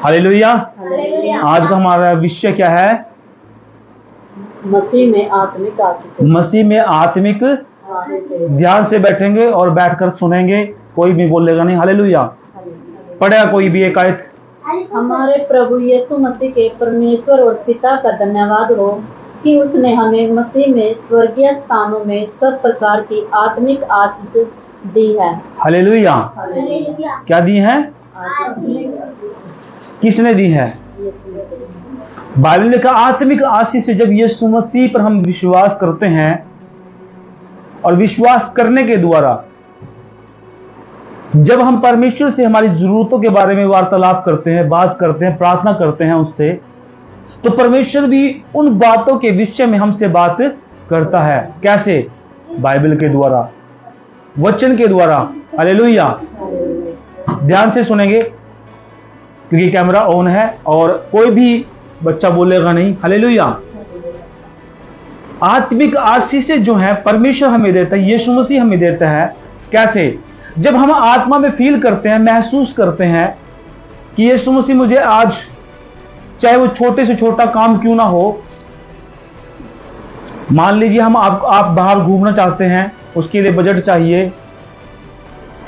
Hallelujah. Hallelujah. आज का हमारा विषय क्या है? मसीह में आत्मिक आशीष। मसीह में आत्मिक। ध्यान से बैठेंगे और बैठकर सुनेंगे, कोई भी बोलेगा नहीं। हालेलुया। पढ़ेगा कोई भी एक आयत। हमारे प्रभु यीशु मसीह के परमेश्वर और पिता का धन्यवाद हो कि उसने हमें मसीह में स्वर्गीय स्थानों में सब प्रकार की आत्मिक आशीष दी है। हालेलुया। हालेलुया। क्या दी है? किसने दी है? बाइबल ने लिखा आत्मिक आशीष। जब यीशु मसीह पर हम विश्वास करते हैं और विश्वास करने के द्वारा जब हम परमेश्वर से हमारी जरूरतों के बारे में वार्तालाप करते हैं, बात करते हैं, प्रार्थना करते हैं उससे, तो परमेश्वर भी उन बातों के विषय में हमसे बात करता है। कैसे? बाइबल के द्वारा, वचन के द्वारा। हालेलुया। ध्यान से सुनेंगे क्योंकि कैमरा ऑन है और कोई भी बच्चा बोलेगा नहीं। हालेलुया। आत्मिक आशीषें जो है परमेश्वर हमें देता है, यीशु मसीह हमें देता है। कैसे? जब हम आत्मा में फील करते हैं, महसूस करते हैं कि यीशु मसीह मुझे आज, चाहे वो छोटे से छोटा काम क्यों ना हो, मान लीजिए हम आप बाहर घूमना चाहते हैं, उसके लिए बजट चाहिए,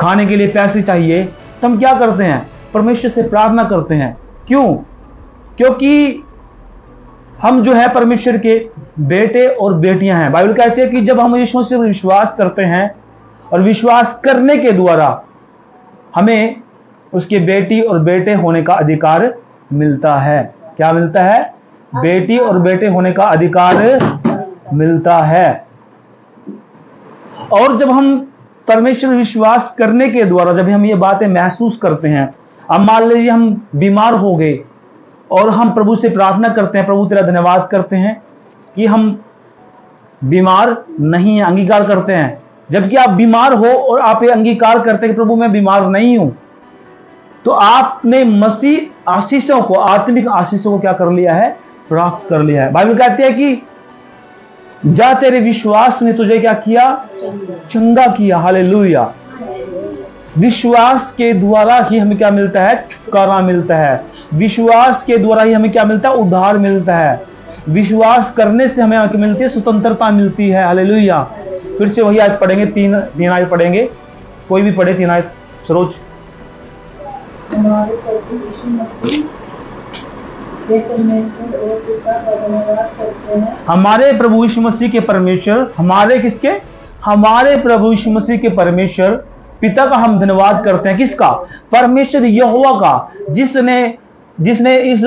खाने के लिए पैसे चाहिए, तो हम क्या करते हैं? परमेश्वर से प्रार्थना करते हैं। क्यों? क्योंकि हम जो है परमेश्वर के बेटे और बेटियां हैं। बाइबल कहती है कि जब हम यीशु मसीह पर विश्वास करते हैं और विश्वास करने के द्वारा हमें उसके बेटी और बेटे होने का अधिकार मिलता है। क्या मिलता है? बेटी और बेटे होने का अधिकार मिलता है। और जब हम परमेश्वर विश्वास करने के द्वारा जब हम ये बातें महसूस करते हैं, अब मान लीजिए हम बीमार हो गए और हम प्रभु से प्रार्थना करते हैं, प्रभु तेरा धन्यवाद करते हैं कि हम बीमार नहीं हैं, अंगीकार करते हैं। जबकि आप बीमार हो और आप ये अंगीकार करते हैं कि प्रभु मैं बीमार नहीं हूं, तो आपने मसीह आशीषों को, आत्मिक आशीषों को क्या कर लिया है? प्राप्त कर लिया है। बाइबल कहती है कि जा तेरे विश्वास ने तुझे क्या किया? चंगा किया। हालेलुया। विश्वास के द्वारा ही हमें क्या मिलता है? छुटकारा मिलता है। विश्वास के द्वारा ही हमें क्या मिलता है? उद्धार मिलता है। विश्वास करने से हमें मिलती है स्वतंत्रता मिलती है। हालेलुया। फिर से वही आयत पढ़ेंगे, तीन आयत पढ़ेंगे, कोई भी पढ़े तीन आयत। सरोज। हमारे प्रभु यीशु मसीह के परमेश्वर और पिता का धन्यवाद करते हैं। हमारे प्रभु यीशु मसीह के परमेश्वर, हमारे किसके? हमारे प्रभु यीशु मसीह के परमेश्वर पिता का हम धन्यवाद करते हैं। किसका? परमेश्वर यहोवा का, जिसने इस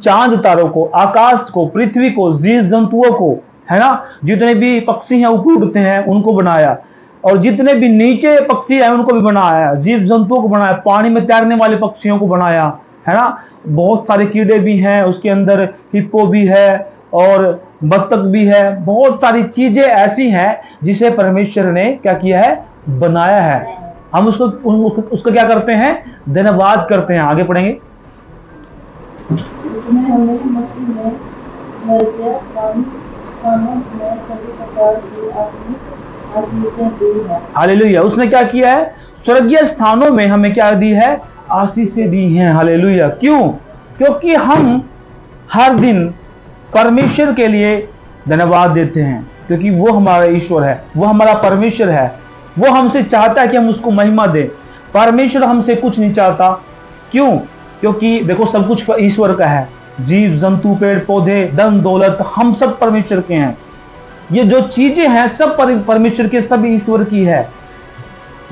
चांद तारों को, आकाश को, पृथ्वी को, जीव जंतुओं को, है ना, जितने भी पक्षी हैं ऊपर उड़ते हैं उनको बनाया, और जितने भी नीचे पक्षी हैं उनको भी बनाया, जीव जंतुओं को बनाया, पानी में तैरने वाले पक्षियों को बनाया, है ना, बहुत सारे कीड़े भी हैं उसके अंदर, हिप्पो भी है और बत्तख भी है, बहुत सारी चीजें ऐसी हैं जिसे परमेश्वर ने क्या किया है? बनाया है। हम उसको क्या करते हैं? धन्यवाद करते हैं। आगे पढ़ेंगे। हालेलुया। उसने क्या किया है? स्वर्गीय स्थानों में हमें क्या दी है? आशीषें दी हैं। हालेलुया। क्यों? क्योंकि हम हर दिन परमेश्वर के लिए धन्यवाद देते हैं, क्योंकि वो हमारा ईश्वर है, वो हमारा परमेश्वर है। वो हमसे चाहता है कि हम उसको महिमा दें। परमेश्वर हमसे कुछ नहीं चाहता। क्यों? क्योंकि देखो सब कुछ ईश्वर का है। जीव जंतु, पेड़ पौधे, धन दौलत, हम सब परमेश्वर के हैं। ये जो चीजें हैं सब परमेश्वर के, सब ईश्वर की है।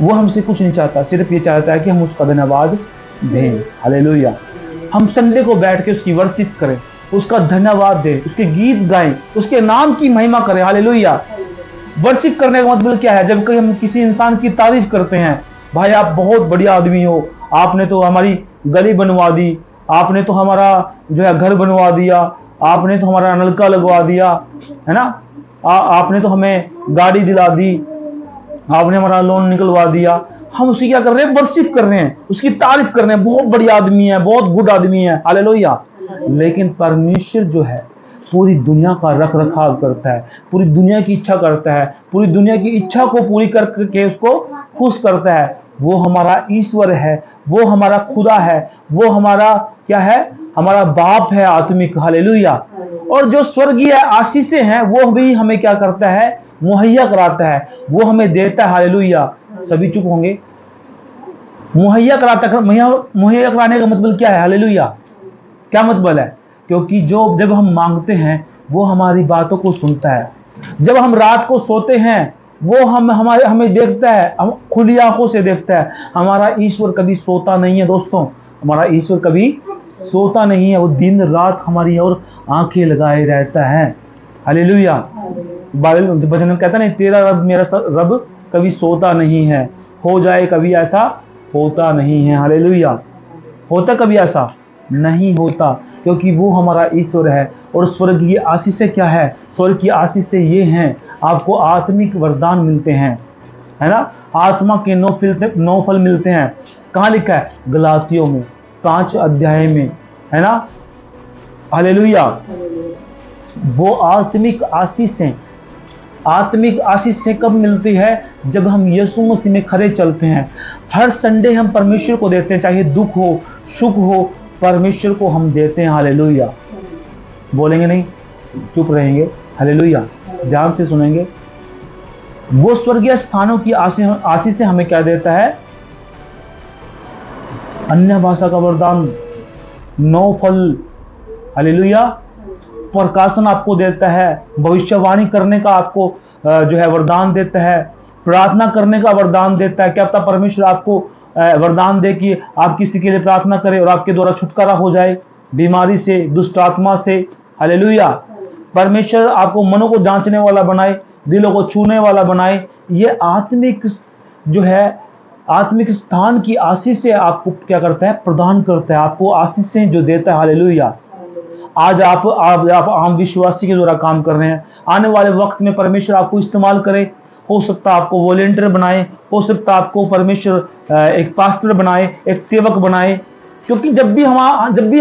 वो हमसे कुछ नहीं चाहता, सिर्फ ये चाहता है कि हम उसका धन्यवाद दें। हालेलुया। हम संडे को बैठ के उसकी वर्शिप करें, उसका धन्यवाद दें, उसके गीत गाएं, उसके नाम की महिमा करें। हालेलुया। वर्शिप करने का मतलब क्या है? जब कहीं हम किसी इंसान की तारीफ करते हैं, भाई आप बहुत बढ़िया आदमी हो, आपने तो हमारी गली बनवा दी, आपने तो हमारा जो है घर बनवा दिया, आपने तो हमारा नलका लगवा दिया, है ना, आपने तो हमें गाड़ी दिला दी, आपने हमारा लोन निकलवा दिया। हम उसकी क्या कर रहे हैं? वर्शिप कर रहे हैं, उसकी तारीफ कर रहे हैं, बहुत बढ़िया आदमी है, बहुत गुड आदमी है। हालेलुया। लेकिन परमेश्वर जो है पूरी दुनिया का रख रखाव करता है, पूरी दुनिया की इच्छा करता है, पूरी दुनिया की इच्छा को पूरी करके उसको खुश करता है। वो हमारा ईश्वर है, वो हमारा खुदा है, वो हमारा क्या है? हमारा बाप है आत्मिक, हालेलुया। और जो स्वर्गीय आशीषें हैं वो भी हमें क्या करता है? मुहैया कराता है, वो हमें देता है, हालेलुया। सभी चुप होंगे। मुहैया कराता, मुहैया कराने का मतलब क्या है? हालेलुया। क्या मतलब है? क्योंकि जब हम मांगते हैं वो हमारी बातों को सुनता है। जब हम रात को सोते हैं वो हमें देखता है, हम खुली आंखों से देखता है। हमारा ईश्वर कभी सोता नहीं है दोस्तों, हमारा ईश्वर कभी सोता नहीं है, वो दिन रात हमारी ओर आंखें लगाए रहता है, हालेलुया। बाइबल वचन में कहता नहीं, तेरा रब मेरा रब कभी सोता नहीं है, हो जाए कभी ऐसा होता नहीं है, हालेलुया। होता कभी ऐसा नहीं होता, क्योंकि वो हमारा ईश्वर है। और स्वर्ग की आशीषें क्या है? स्वर्ग की आशीषें ये हैं, आपको आत्मिक वरदान मिलते हैं, है ना। आत्मा के 9 फल मिलते हैं। कहाँ लिखा है? गलातियों में 5 अध्याय में, है ना, हालेलुया। वो आत्मिक आशीषें कब मिलती है? जब हम यीशु मसीह में खरे चलते हैं। हर संडे हम परमेश्वर को देते हैं, चाहे दुख हो सुख हो, परमेश्वर को हम देते हैं, हालेलुया। बोलेंगे नहीं, चुप रहेंगे, हालेलुया, ध्यान से सुनेंगे। वो स्वर्गीय स्थानों की आशीष से हमें क्या देता है? अन्य भाषा का वरदान, 9 फल, हालेलुया। प्रकाशन आपको देता है, भविष्यवाणी करने का आपको जो है वरदान देता है, प्रार्थना करने का वरदान देता है। क्या पता परमेश्वर आपको वरदान दे कि आप किसी के लिए प्रार्थना करें और आपके द्वारा छुटकारा हो जाए बीमारी से, दुष्ट आत्मा से, हालेलुया। परमेश्वर आपको मनों को जांचने वाला बनाए, दिलों को छूने वाला बनाए। ये आत्मिक जो है, आत्मिक स्थान की आशीष से आपको क्या करता है? प्रदान करता है, आपको आशीषें जो देता है, हालेलुया। आज आप आम विश्वासी के द्वारा काम कर रहे हैं। आने वाले वक्त में परमेश्वर आपको इस्तेमाल करे। हो सकता है आपको वॉलेंटियर बनाए, हो सकता है आपको परमेश्वर एक पास्टर बनाए, एक सेवक बनाए। क्योंकि जब भी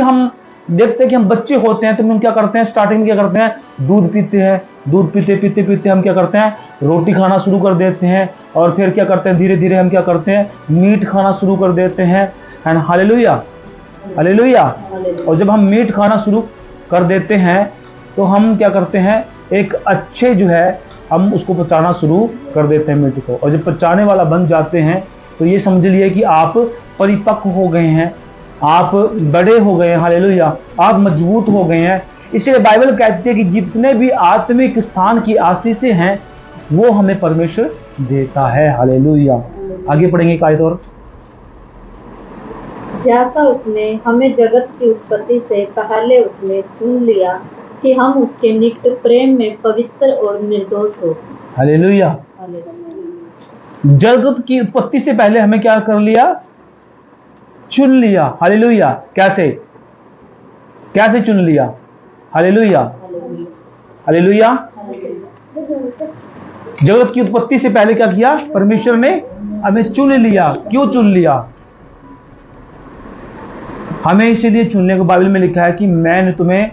हम देखते हैं कि हम बच्चे होते हैं तो हम क्या करते हैं? स्टार्टिंग में क्या करते हैं? दूध पीते हैं। दूध पीते हम क्या करते हैं? रोटी खाना शुरू कर देते हैं। और फिर क्या करते हैं? धीरे धीरे हम क्या करते हैं? मीट खाना शुरू कर देते हैं, है ना, हालेलुया, हालेलुया। और जब हम मीट खाना शुरू कर देते हैं तो हम क्या करते हैं? एक अच्छे जो है हम उसको पचाना शुरू कर देते हैं मीट को। और जब पचाने वाला बन जाते हैं तो ये समझ लिए कि आप परिपक्व हो गए हैं, आप बड़े हो गए हैं, हालेलुया, आप मजबूत हो गए हैं। इसलिए बाइबल कहती है कि जितने भी आत्मिक स्थान की आशीषें हैं वो हमें परमेश्वर देता है, हालेलुया। आगे पढ़ेंगे एक आयत और। जैसा उसने हमें जगत की उत्पत्ति से पहले उसने चुन लिया कि हम उसके निकट प्रेम में पवित्र और निर्दोष हो, हालेलुया। जगत की उत्पत्ति से पहले हमें क्या कर लिया? चुन लिया, हालेलुया। कैसे चुन लिया? Hallelujah, hallelujah. जगत की उत्पत्ति से पहले क्या किया? परमेश्वर ने हमें चुन लिया। क्यों चुन लिया? हमें इसीलिए चुनने को बाइबल में लिखा है कि मैंने तुम्हें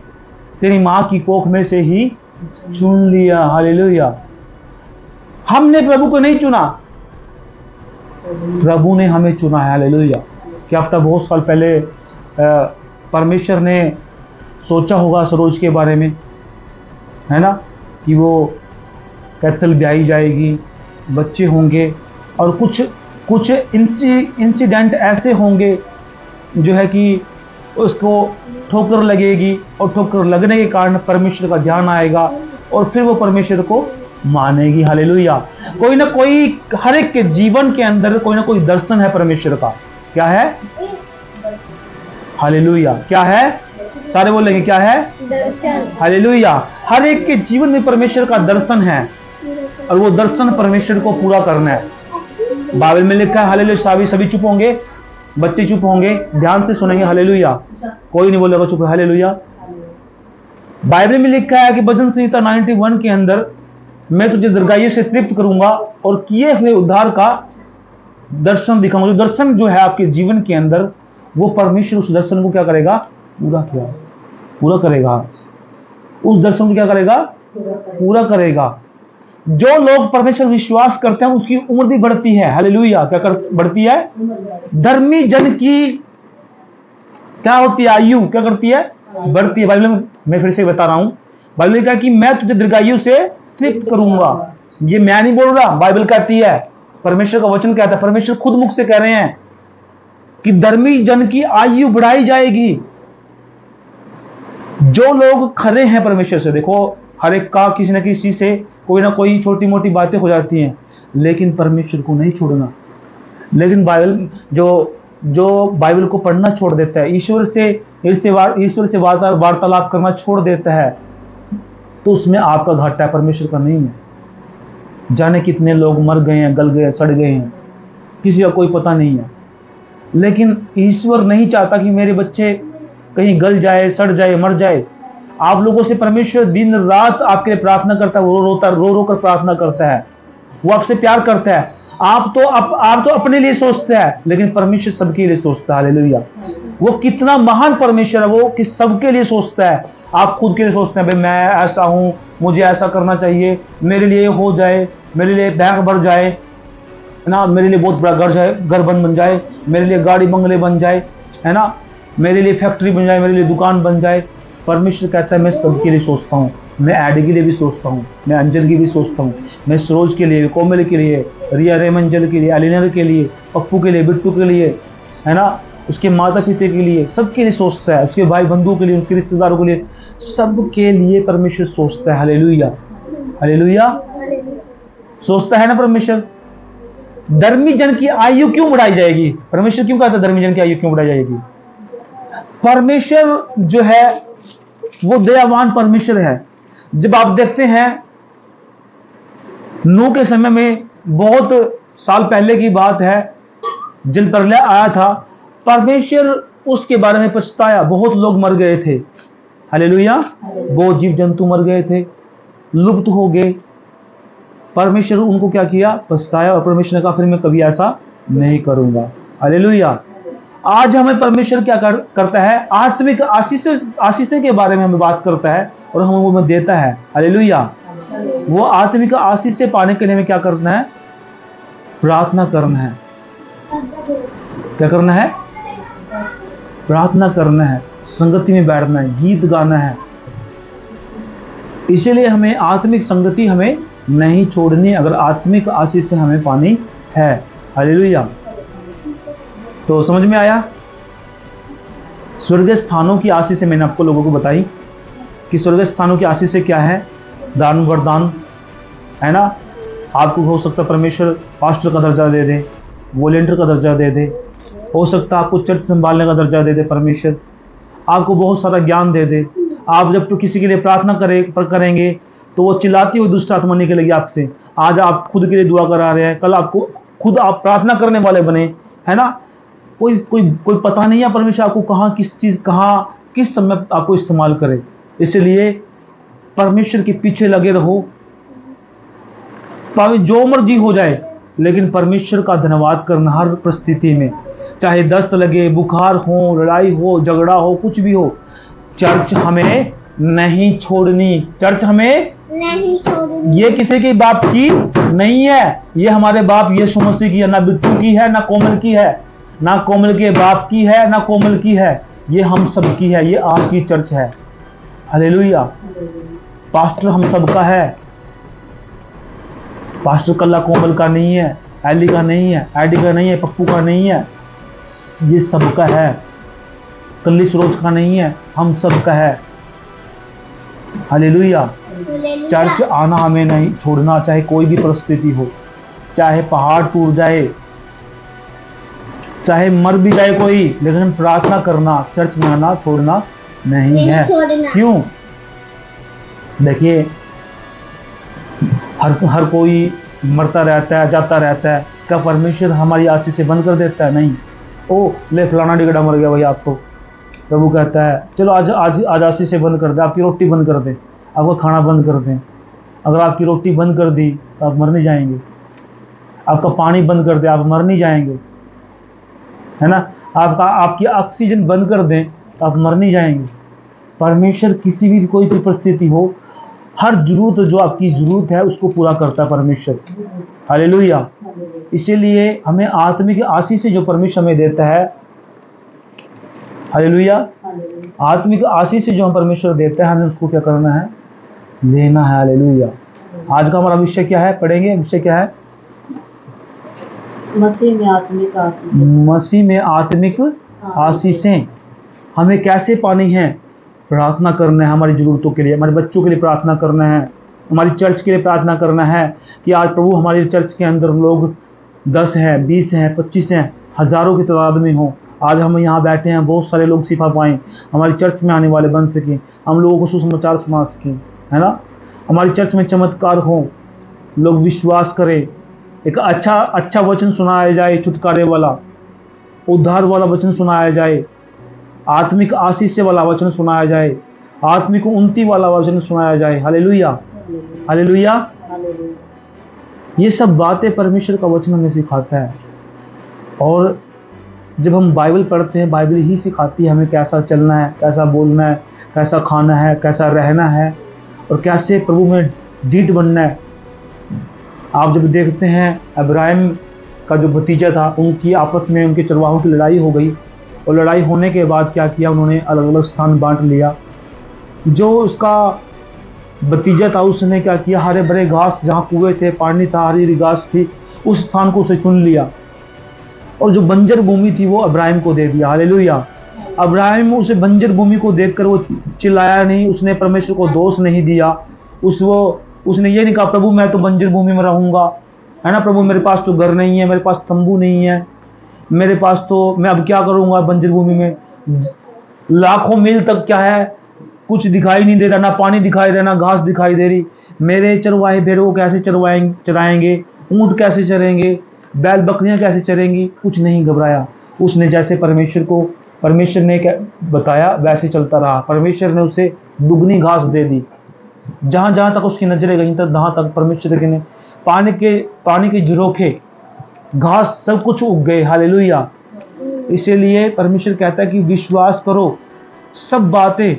तेरी मां की कोख में से ही चुन लिया, हालेलुया। हमने प्रभु को नहीं चुना, प्रभु ने हमें चुना है, हालेलुया। क्या पता बहुत साल पहले परमेश्वर ने सोचा होगा सरोज के बारे में, है ना, कि वो कैथल ब्याही जाएगी, बच्चे होंगे और कुछ इंसिडेंट ऐसे होंगे जो है कि उसको ठोकर लगेगी और ठोकर लगने के कारण परमेश्वर का ध्यान आएगा और फिर वो परमेश्वर को मानेगी, हालेलुया। कोई ना कोई हर एक के जीवन के अंदर कोई ना कोई दर्शन है परमेश्वर का। क्या है? हालेलुया। क्या है? सारे बोलेंगे क्या है? दर्शन, हालेलुया। हर एक के जीवन में परमेश्वर का दर्शन है और वो दर्शन परमेश्वर को पूरा करना है। बाइबल में लिखा है, हालेलुया। सभी चुप होंगे, बच्चे चुप होंगे, ध्यान से सुनेंगे, हालेलुया। कोई नहीं बोलेगा चुप, हालेलुया। बाइबल में लिखा है कि भजन संहिता 91 के अंदर, मैं तुझे दीर्घायु से तृप्त करूंगा और किए हुए उद्धार का दर्शन दिखाऊंगा। जो दर्शन जो है आपके जीवन के अंदर, वो परमेश्वर उस दर्शन को क्या करेगा? पूरा करेगा। उस दर्शन को क्या करेगा? पूरा करेगा। जो लोग परमेश्वर विश्वास करते हैं उसकी उम्र भी बढ़ती है, हालेलुया। क्या बढ़ती है? धर्मी जन की क्या होती है? आयु क्या करती है? बढ़ती है। बाइबल में मैं फिर से बता रहा हूं, बाइबल ने कहा कि मैं तुझे दीर्घायु से तृप्त करूंगा। ये मैं नहीं बोल रहा, बाइबल कहती है, परमेश्वर का वचन कहता है, परमेश्वर खुद मुख से कह रहे हैं कि धर्मी जन की आयु बढ़ाई जाएगी। जो लोग खरे हैं परमेश्वर से, देखो हर एक का किसी न किसी से कोई ना कोई छोटी मोटी बातें हो जाती हैं, लेकिन परमेश्वर को नहीं छोड़ना। लेकिन बाइबल जो बाइबल को पढ़ना छोड़ देता है, ईश्वर से वार्तालाप करना छोड़ देता है, तो उसमें आपका घाटा है, परमेश्वर का नहीं है। जाने कितने लोग मर गए हैं, गल गए हैं, सड़ गए हैं, किसी का कोई पता नहीं है। लेकिन ईश्वर नहीं चाहता कि मेरे बच्चे कहीं गल जाए, सड़ जाए, मर जाए। आप लोगों से परमेश्वर दिन रात आपके लिए प्रार्थना करता है, रो रो कर प्रार्थना करता है, वो आपसे प्यार करता है। आप तो अपने लिए सोचते हैं, लेकिन परमेश्वर सबके लिए सोचता है। हालेलुया। वो कितना महान परमेश्वर है, वो कि सबके लिए सोचता है। आप खुद के लिए सोचते हैं, भाई मैं ऐसा हूं, मुझे ऐसा करना चाहिए, मेरे लिए हो जाए, मेरे लिए बैंक भर जाए ना, मेरे लिए बहुत बड़ा घर बन जाए, मेरे लिए गाड़ी बंगले बन जाए, है ना, मेरे लिए फैक्ट्री बन जाए, मेरे लिए दुकान बन जाए। परमेश्वर कहता है मैं सबके लिए सोचता हूँ, मैं एडी के लिए भी सोचता हूँ, मैं अंजल की भी सोचता हूँ, मैं सरोज के लिए, कोमल के लिए, रिया रेमंजल के लिए, एलिनर के लिए, पप्पू के लिए, बिट्टू के लिए, है ना, उसके माता पिता के लिए, सबके लिए सोचता है, उसके भाई बंधुओं के लिए, उनके रिश्तेदारों के लिए, सबके लिए परमेश्वर सोचता है। हालेलुया, हालेलुया, सोचता है ना परमेश्वर। धर्मी जन की आयु क्यों बढ़ाई जाएगी? परमेश्वर क्यों कहता है धर्मी जन की आयु क्यों बढ़ाई जाएगी? परमेश्वर जो है वो दयावान परमेश्वर है। जब आप देखते हैं नूह के समय में, बहुत साल पहले की बात है, जल प्रलय आया था, परमेश्वर उसके बारे में पछताया, बहुत लोग मर गए थे। हालेलुया, बहुत जीव जंतु मर गए थे, लुप्त हो गए। परमेश्वर उनको क्या किया? पछताया, और परमेश्वर ने कहा फिर मैं कभी ऐसा नहीं करूंगा। हालेलुया। आज हमें परमेश्वर क्या करता है? आत्मिक आशीषों के बारे में हमें बात करता है और हमें वो देता है। हालेलुया। वो आत्मिक आशीष से पाने के लिए हमें क्या करना है? प्रार्थना करना है। क्या करना है? प्रार्थना करना है, संगति में बैठना है, गीत गाना है। इसीलिए हमें आत्मिक संगति हमें नहीं छोड़नी, अगर आत्मिक आशीष से हमें पानी है। हालेलुया। तो समझ में आया? स्वर्गीय स्थानों की आशीष से मैंने आपको लोगों को बताई कि स्वर्गीय स्थानों की आशीष से क्या है? दान वरदान, है ना। आपको हो सकता है परमेश्वर पास्टर का दर्जा दे दे, वॉलेंटियर का दर्जा दे दे, हो सकता है आपको चर्च संभालने का दर्जा दे दे परमेश्वर, आपको बहुत सारा ज्ञान दे दे। आप जब तो किसी के लिए प्रार्थना करेंगे तो वो चिल्लाती हुई दुष्ट आत्मा निकलेगी आपसे। आज आप खुद के लिए दुआ करा रहे हैं, कल आपको खुद आप प्रार्थना करने वाले बने, है ना। कोई पता नहीं है परमेश्वर आपको कहाँ किस समय आपको इस्तेमाल करे। इसलिए परमेश्वर के पीछे लगे रहो, भावे जो मर्जी हो जाए, लेकिन परमेश्वर का धन्यवाद करना हर परिस्थिति में। चाहे दस्त लगे, बुखार हो, लड़ाई हो, झगड़ा हो, कुछ भी हो, चर्च हमें नहीं छोड़नी। चर्च हमें नहीं छोड़नी। ये किसी के बाप की नहीं है, ये हमारे बाप यीशु मसीह की है। ना बिट्टू की है, ना कोमल की है, ना कोमल के बाप की है, ना कोमल की है, ये हम सब की है। ये आपकी चर्च है। हालेलुया। पास्टर हम सबका है। पास्टर कल्ला कोमल का नहीं है, एली का नहीं है, एडी का नहीं है, पप्पू का नहीं है, ये सबका है। कल्ली सरोज का नहीं है, हम सबका है। हालेलुया। चर्च आना हमें नहीं छोड़ना, चाहे कोई भी परिस्थिति हो, चाहे पहाड़ टूट जाए, चाहे मर भी जाए कोई, लेकिन प्रार्थना करना, चर्च में आना छोड़ना नहीं है। क्यों? देखिए, हर कोई मरता रहता है, जाता रहता है। क्या परमेश्वर हमारी आशीष से बंद कर देता है? नहीं। ओ ले फलाना डिगड़ा मर गया भाई, आप तो प्रभु कहता है चलो आज आशीष से बंद कर दे, आपकी रोटी बंद कर दे, आपका खाना बंद कर दें। अगर आपकी रोटी बंद कर दी तो आप मर नहीं जाएंगे। आपका पानी बंद कर दे, आप मर नहीं जाएंगे, है ना। आपकी ऑक्सीजन बंद कर दें तो आप मर नहीं जाएंगे। परमेश्वर किसी भी कोई भी परिस्थिति हो, हर जरूरत जो आपकी जरूरत है उसको पूरा करता है परमेश्वर। हालेलुया। इसीलिए हमें आत्मिक आशीष से जो परमेश्वर हमें देता है, हालेलुया। हालेलुया। आत्मिक आशीष जो हम परमेश्वर देते हैं, हमें उसको क्या करना है? लेना है। हालेलुया। आज का हमारा विषय क्या है? पढ़ेंगे। विषय क्या है? मसीह में आत्मिक आशीष। मसीह में आत्मिक आशीषें हमें कैसे पानी है? प्रार्थना करना है हमारी ज़रूरतों के लिए, हमारे बच्चों के लिए प्रार्थना करना है, हमारी चर्च के लिए प्रार्थना करना है कि आज प्रभु हमारी चर्च के अंदर लोग 10 हैं, 20 हैं, 25 हैं, हज़ारों की तादाद में हो। आज हम यहाँ बैठे हैं, बहुत सारे लोग शिफा पाएँ, हमारी चर्च में आने वाले बन सकें, हम लोगों को सुसमाचार सुना सकें, है ना। हमारी चर्च में चमत्कार हो, लोग विश्वास करें, एक अच्छा वचन सुनाया जाए, छुटकारे वाला, उद्धार वाला वचन सुनाया जाए, आत्मिक आशीष वाला वचन सुनाया जाए, आत्मिक उन्नति वाला वचन सुनाया जाए। हालेलुया। हालेलुया। हालेलुया। ये सब बातें परमेश्वर का वचन हमें सिखाता है। और जब हम बाइबल पढ़ते हैं, बाइबल ही सिखाती है हमें कैसा चलना है, कैसा बोलना है, कैसा खाना है, कैसा रहना है और कैसे प्रभु में ढीठ बनना है। आप जब देखते हैं अब्राहम का जो भतीजा था, उनकी आपस में उनके चरवाहों की लड़ाई हो गई और लड़ाई होने के बाद क्या किया, उन्होंने अलग अलग स्थान बांट लिया। जो उसका भतीजा था उसने क्या किया, हरे भरे घास, जहाँ कुएं थे, पानी था, हरी घास थी, उस स्थान को उसे चुन लिया और जो बंजर भूमि थी वो अब्राहम को दे दिया। हालेलुया। अब्राहम उस बंजर भूमि को देखकर वो चिल्लाया नहीं, उसने परमेश्वर को दोष नहीं दिया, उसने ये नहीं कहा प्रभु मैं तो बंजर भूमि में रहूंगा, है ना, प्रभु मेरे पास तो घर नहीं है, मेरे पास तंबू नहीं है, मेरे पास तो मैं अब क्या करूंगा बंजर भूमि में, लाखों मील तक क्या है, कुछ दिखाई नहीं दे रहा, ना पानी दिखाई दे रहा, ना घास दिखाई दे रही, मेरे चरवाहे भेड़ों को कैसे चराएंगे, ऊंट कैसे चरेंगे, बैल बकरियां कैसे चरेंगी। कुछ नहीं घबराया, उसने जैसे परमेश्वर ने बताया वैसे चलता रहा। परमेश्वर ने उसे दुगनी घास दे दी, जहां जहां तक उसकी नजरें गई तहां तक परमेश्वर ने पानी के झरोखे, घास सब कुछ उग गए। हालेलुया। इसीलिए परमेश्वर कहता है कि विश्वास करो, सब बातें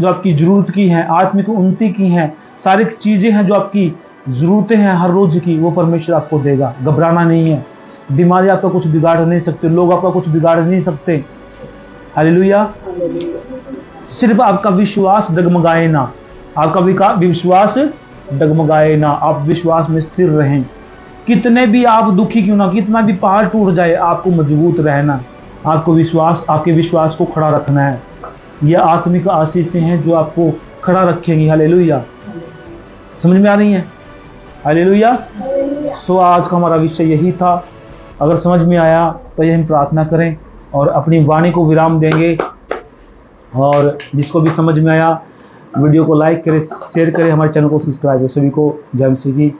जो आपकी जरूरत की हैं, आत्मिक उन्नति की हैं, सारी चीजें हैं जो आपकी जरूरतें हैं हर रोज की, वो परमेश्वर आपको देगा। घबराना नहीं है। बीमारी आपका कुछ बिगाड़ नहीं सकते, लोग आपका कुछ बिगाड़ नहीं सकते। हालेलुया। सिर्फ आपका विश्वास डगमगाए ना, आपका विश्वास डगमगाए ना, आप विश्वास में स्थिर रहें। कितने भी आप दुखी क्यों ना, कितना भी पहाड़ टूट जाए, आपको मजबूत रहना, आपके विश्वास को खड़ा रखना है। ये आत्मिक आशीषें हैं जो आपको खड़ा रखेंगी। हालेलुया। समझ में आ रही है? हालेलुया। सो आज का हमारा विषय यही था। अगर समझ में आया तो ये हम प्रार्थना करें और अपनी वाणी को विराम देंगे। और जिसको भी समझ में आया वीडियो को लाइक करें, शेयर करें, हमारे चैनल को सब्सक्राइब करें। सभी को जय मसीह की।